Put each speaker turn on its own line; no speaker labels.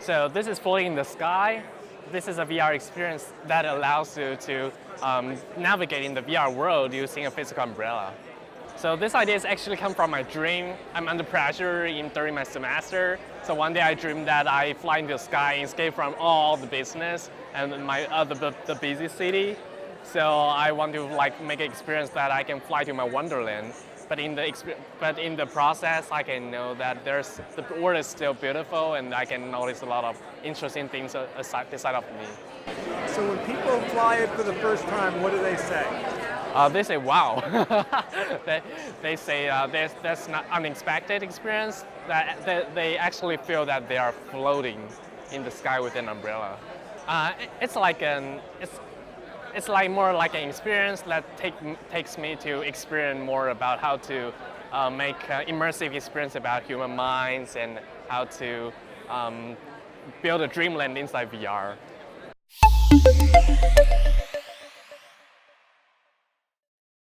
So this is floating in the sky. This is a VR experience that allows you to navigate in the VR world using a physical umbrella. So this idea has actually come from my dream. I'm under pressure during my semester. So one day I dreamed that I fly into the sky and escape from all the business and the busy city. So I want to make an experience that I can fly to my wonderland. But in the process, I can know that the world is still beautiful, and I can notice a lot of interesting things beside of me.
So when people fly it for the first time, what do they say?
They say, wow. they say that's not unexpected experience. That they actually feel that they are floating in the sky with an umbrella. It's more like an experience that takes me to experience more about how to make immersive experience about human minds and how to build a dreamland inside VR.